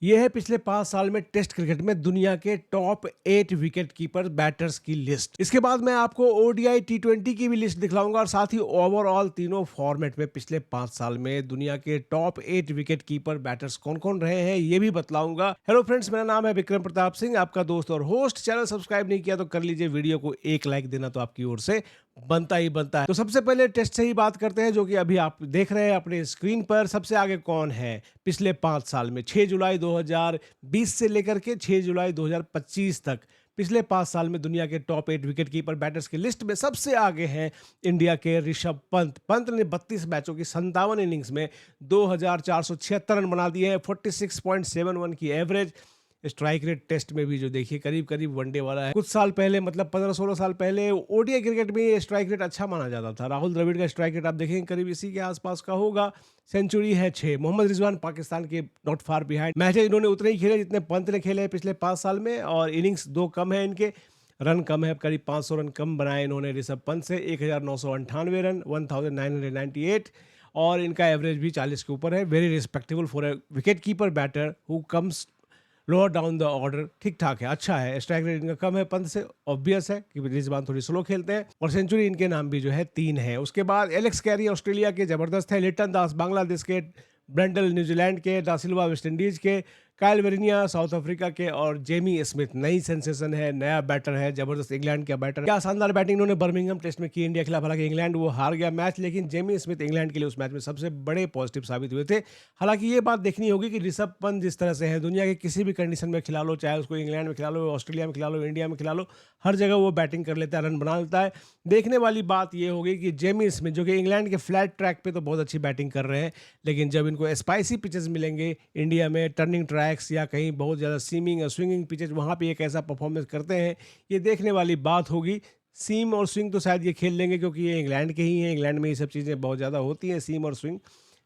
ये है पिछले 5 साल में टेस्ट क्रिकेट में दुनिया के टॉप 8 विकेट कीपर बैटर्स की लिस्ट। इसके बाद मैं आपको ओडीआई टी20 की भी लिस्ट दिखलाऊंगा और साथ ही ओवरऑल तीनों फॉर्मेट में पिछले 5 साल में दुनिया के टॉप 8 विकेट कीपर बैटर्स कौन कौन रहे हैं ये भी बतलाऊंगा। हेलो फ्रेंड्स, मेरा नाम है विक्रम प्रताप सिंह, आपका दोस्त और होस्ट। चैनल सब्सक्राइब नहीं किया तो कर लीजिए, वीडियो को एक लाइक देना तो आपकी ओर से बनता ही बनता है। तो सबसे पहले टेस्ट से ही बात करते हैं, जो कि अभी आप देख रहे हैं अपने स्क्रीन पर। सबसे आगे कौन है पिछले 5 साल में? 6 जुलाई 2020 से लेकर के 6 जुलाई 2025 तक पिछले 5 साल में दुनिया के टॉप 8 विकेट कीपर बैटर्स की लिस्ट में सबसे आगे हैं इंडिया के ऋषभ पंत। पंत ने 32 मैचों की 57 इनिंग्स में 2476 रन बना दिए हैं, 46.71 की एवरेज। स्ट्राइक रेट टेस्ट में भी जो देखिए करीब करीब वनडे वाला है। कुछ साल पहले, मतलब 15-16 साल पहले, ओडीआई क्रिकेट में ये स्ट्राइक रेट अच्छा माना जाता था। राहुल द्रविड़ का स्ट्राइक रेट आप देखेंगे करीब इसी के आसपास का होगा। सेंचुरी है 6। मोहम्मद रिजवान पाकिस्तान के नॉट फार बिहाइंड। मैचेज इन्होंने उतने ही खेले जितने पंत ने खेले हैं पिछले 5 साल में, और इनिंग्स 2 कम है इनके। रन कम है, करीब 500 रन कम बनाए इन्होंने ऋषभ पंत से। 1998 रन, 1998, और इनका एवरेज भी 40 के ऊपर है। Very respectable for a wicket keeper batter who comes lower down the order. ठीक ठाक है, अच्छा है। स्ट्राइक रेट इनका कम है पंत से, ऑब्वियस है कि रिजवान थोड़ी स्लो खेलते हैं। और सेंचुरी इनके नाम भी जो है 3 है। उसके बाद एलेक्स कैरी ऑस्ट्रेलिया के जबरदस्त है, लिटन दास बांग्लादेश के, ब्रेंडल न्यूजीलैंड के, डासिल्वा वेस्ट इंडीज के, काइल वेरिनिया साउथ अफ्रीका के, और जेमी स्मिथ नई सेंसेशन है, नया बैटर है, जबरदस्त इंग्लैंड का बैटर। क्या शानदार बैटिंग इन्होंने बर्मिंघम टेस्ट में की इंडिया के खिलाफ। हालांकि इंग्लैंड वो हार गया मैच, लेकिन जेमी स्मिथ इंग्लैंड के लिए उस मैच में सबसे बड़े पॉजिटिव साबित हुए थे। हालांकि ये बात देखनी होगी कि ऋषभ पंत जिस तरह से है, दुनिया के किसी भी कंडीशन में खिला लो, चाहे उसको इंग्लैंड में खिला लो, ऑस्ट्रेलिया में खिला लो, इंडिया में खिला लो, हर जगह वो बैटिंग कर लेता है, रन बना लेता है। देखने वाली बात ये होगी कि जेमी स्मिथ, जो कि इंग्लैंड के फ्लैट ट्रैक पे तो बहुत अच्छी बैटिंग कर रहे हैं, लेकिन जब इनको स्पाइसी पिचेस मिलेंगे इंडिया में, टर्निंग ट्रैक्स या कहीं बहुत ज़्यादा सीमिंग और स्विंगिंग पिचेस, वहाँ पे एक ऐसा परफॉर्मेंस करते हैं, ये देखने वाली बात होगी। सीम और स्विंग तो शायद ये खेल लेंगे, क्योंकि ये इंग्लैंड के ही हैं, इंग्लैंड में ये सब चीज़ें बहुत ज़्यादा होती हैं, सीम और स्विंग।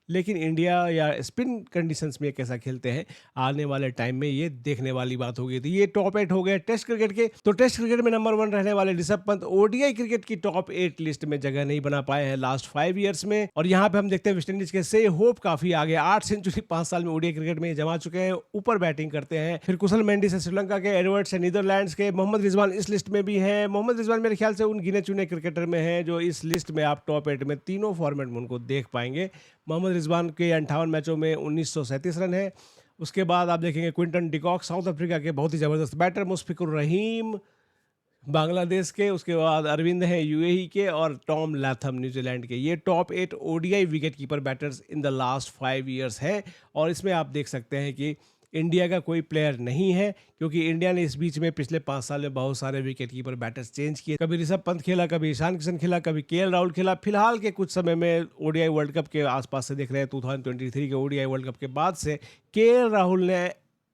लेकिन इंडिया या स्पिन कंडीशंस में कैसा खेलते हैं, आने वाले टाइम में ये देखने वाली बात होगी। तो ये टॉप 8 हो गए टेस्ट क्रिकेट के। तो टेस्ट क्रिकेट में नंबर 1 रहने वाले ऋषभ पंत ओडीआई क्रिकेट की टॉप 8 लिस्ट में जगह नहीं बना पाए हैं लास्ट 5 ईयर्स में। और यहाँ पे हम देखते हैं वेस्ट इंडीज के से होप काफी आगे, 8 सेंचुरी 5 साल में ओडीआई क्रिकेट में जमा चुके हैं, ऊपर बैटिंग करते हैं। फिर कुशल मेंडिस है श्रीलंका के, एडवर्ड्स है नीदरलैंड्स के, मोहम्मद रिजवान इस लिस्ट में भी है। मोहम्मद रिजवान मेरे ख्याल से उन गिने चुने क्रिकेटर में है जो इस लिस्ट में आप टॉप 8 में तीनों फॉर्मेट में उनको देख पाएंगे। मोहम्मद रिजवान के 58 मैचों में 1937 रन है। उसके बाद आप देखेंगे क्विंटन डिकॉक साउथ अफ्रीका के, बहुत ही ज़बरदस्त बैटर। मुशफिकुर रहीम बांग्लादेश के, उसके बाद अरविंद है यूएई के, और टॉम लैथम न्यूजीलैंड के। ये top 8 ODI wicket keeper batters in the last 5 years है। और इसमें आप देख सकते हैं कि इंडिया का कोई प्लेयर नहीं है, क्योंकि इंडिया ने इस बीच में पिछले 5 साल में बहुत सारे विकेट कीपर बैटर्स चेंज किए। कभी ऋषभ पंत खेला, कभी ईशान किशन खेला, कभी केएल राहुल खेला। फिलहाल के कुछ समय में ओडीआई वर्ल्ड कप के आसपास से देख रहे हैं, 2023 के ओडीआई वर्ल्ड कप के बाद से केएल राहुल ने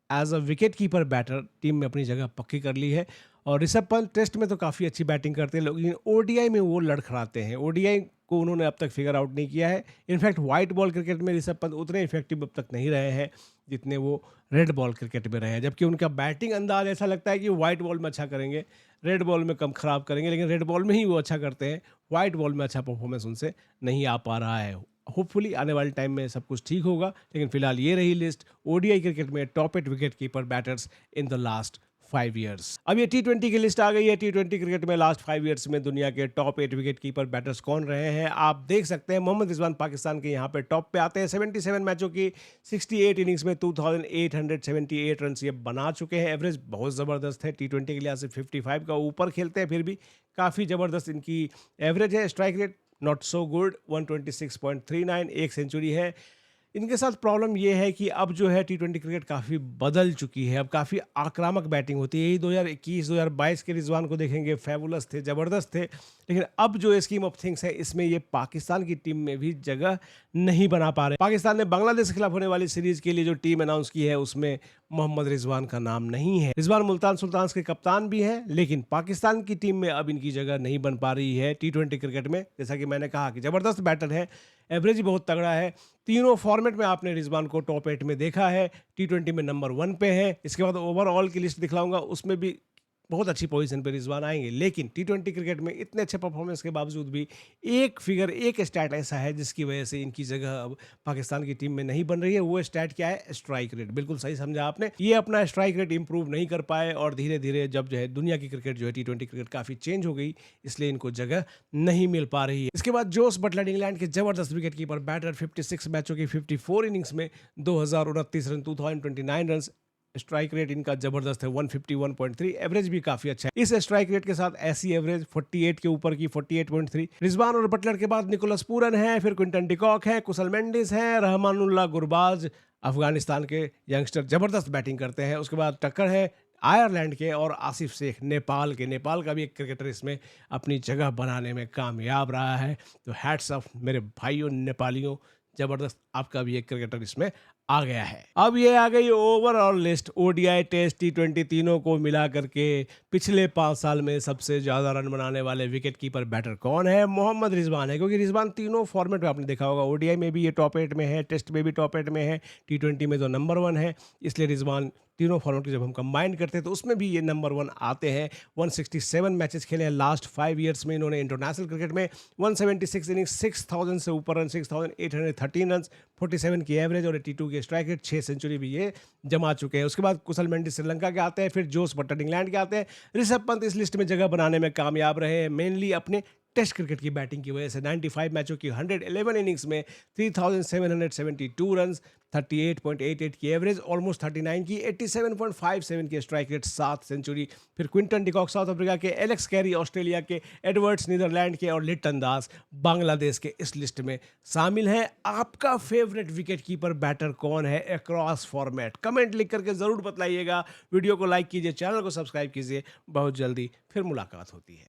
as a wicket keeper batter team में अपनी जगह पक्की कर ली है। और ऋषभ पंत टेस्ट में तो काफ़ी अच्छी बैटिंग करते हैं, लेकिन ओडीआई में वो लड़खड़ाते हैं। ओडीआई को उन्होंने अब तक फिगर आउट नहीं किया है। इनफैक्ट वाइट बॉल क्रिकेट में ऋषभ पंत उतने इफेक्टिव अब तक नहीं रहे हैं जितने वो रेड बॉल क्रिकेट में रहे हैं। जबकि उनका बैटिंग अंदाज ऐसा लगता है कि वाइट बॉल में अच्छा करेंगे, रेड बॉल में कम खराब करेंगे, लेकिन रेड बॉल में ही वो अच्छा करते हैं, वाइट बॉल में अच्छा परफॉर्मेंस उनसे नहीं आ पा रहा है। होपफुली आने वाले टाइम में सब कुछ ठीक होगा, लेकिन फिलहाल ये रही लिस्ट ओडीआई क्रिकेट में top 8 wicket keeper batters in the last 5 years. अब ये टी20 की लिस्ट आ गई है। टी20 क्रिकेट में लास्ट 5 ईयर्स में दुनिया के टॉप 8 विकेट कीपर बैटर्स कौन रहे हैं आप देख सकते हैं। मोहम्मद रिजवान पाकिस्तान के यहाँ पे टॉप पे आते हैं। 77 मैचों की 68 इनिंग्स में 2878 रन ये बना चुके हैं। एवरेज बहुत ज़बरदस्त है, टी20 के लिहाज से 55 का ऊपर खेलते हैं, फिर भी काफ़ी ज़बरदस्त इनकी एवरेज है। Strike rate not so good, 126.39, एक सेंचुरी है। इनके साथ प्रॉब्लम ये है कि अब जो है टी20 क्रिकेट काफ़ी बदल चुकी है, अब काफ़ी आक्रामक बैटिंग होती है। यही 2021-2022 के रिजवान को देखेंगे, फेबुलस थे, ज़बरदस्त थे, लेकिन अब जो स्कीम ऑफ थिंग्स है इसमें ये पाकिस्तान की टीम में भी जगह नहीं बना पा रहे। पाकिस्तान ने बांग्लादेश के खिलाफ होने वाली सीरीज के लिए जो टीम अनाउंस की है उसमें मोहम्मद रिजवान का नाम नहीं है। रिजवान मुल्तान सुल्तान्स के कप्तान भी हैं, लेकिन पाकिस्तान की टीम में अब इनकी जगह नहीं बन पा रही है टी20 क्रिकेट में। जैसा कि मैंने कहा कि ज़बरदस्त बैटर है, एवरेज भी बहुत तगड़ा है। तीनों फॉर्मेट में आपने रिजवान को टॉप 8 में देखा है। टी20 में नंबर 1 पे है। इसके बाद ओवरऑल की लिस्ट दिखलाऊंगा, उसमें भी बहुत अच्छी पोजीशन पे रिजवान आएंगे। लेकिन टी20 क्रिकेट में इतने अच्छे परफॉर्मेंस के बावजूद भी एक फिगर, एक स्टैट ऐसा है जिसकी वजह से इनकी जगह अब पाकिस्तान की टीम में नहीं बन रही है। वो स्टैट क्या है? Strike rate. बिल्कुल सही समझा आपने। ये अपना स्ट्राइक रेट इंप्रूव नहीं कर पाए और धीरे धीरे जब जो है दुनिया की क्रिकेट जो है टी20 क्रिकेट काफी चेंज हो गई, इसलिए इनको जगह नहीं मिल पा रही है। इसके बाद जोस बटलर, इंग्लैंड के जबरदस्त विकेट कीपर बैटर, 56 मैचों की 54 इनिंग्स में 2029 रन, 2029 रन। स्ट्राइक रेट इनका जबरदस्त है, 151.3। एवरेज भी काफी अच्छा है। इस स्ट्राइक रेट के साथ ऐसी एवरेज 48 के ऊपर की 48.3। रिजवान और बटलर के बाद निकोलस पूरन है, फिर क्विंटन डिकॉक है, कुशल मेंडिस है, रहमानुल्लाह गुरबाज अफगानिस्तान के यंगस्टर जबरदस्त बैटिंग करते हैं। उसके बाद टक्कर है आयरलैंड के और आसिफ शेख नेपाल के। नेपाल का भी एक क्रिकेटर इसमें अपनी जगह बनाने में कामयाब रहा है। तो हैट्स ऑफ मेरे भाइयों नेपालियों, जबरदस्त आपका भी एक क्रिकेटर इसमें आ गया है। अब ये आ गई ओवरऑल लिस्ट, ओडीआई, टेस्ट, टी20 तीनों को मिला करके पिछले 5 साल में सबसे ज्यादा रन बनाने वाले विकेट कीपर बैटर कौन है? मोहम्मद रिजवान है। क्योंकि रिजवान तीनों फॉर्मेट में आपने देखा होगा, ओडीआई में भी ये टॉप 8 में है, टेस्ट में भी टॉप 8 में है, टी20 में तो नंबर 1 है। इसलिए रिजवान तीनों फॉर्मेट की जब हम कंबाइन करते हैं तो उसमें भी ये नंबर 1 आते हैं। 167 मैचेस खेले हैं लास्ट 5 ईयर्स में इन्होंने। इंटरनेशनल क्रिकेट में 176 इनिंग्स, 6000 से ऊपर रन, 6813 रन, 47 की एवरेज और 82 की स्ट्राइक रेट, 6 सेंचुरी भी ये जमा चुके हैं। उसके बाद कुशल मेंडिस श्रीलंका के आते हैं, फिर जोस बटलर इंग्लैंड के आते हैं। ऋषभ पंत इस लिस्ट में जगह बनाने में कामयाब रहे हैं, मेनली अपने टेस्ट क्रिकेट की बैटिंग की वजह से। 95 मैचों की 111 इनिंग्स में 3772 रन, 38.88 की एवरेज, ऑलमोस्ट 39 की, 87.57 की स्ट्राइक रेट, 7 सेंचुरी। फिर क्विंटन डिकॉक साउथ अफ्रीका के, एलेक्स कैरी ऑस्ट्रेलिया के, एडवर्ड्स नीदरलैंड के और लिटन दास बांग्लादेश के इस लिस्ट में शामिल हैं। आपका फेवरेट विकेट कीपर बैटर कौन है अक्रॉस फॉर्मेट? कमेंट लिख करके जरूर बतलाइएगा। वीडियो को लाइक कीजिए, चैनल को सब्सक्राइब कीजिए। बहुत जल्दी फिर मुलाकात होती है।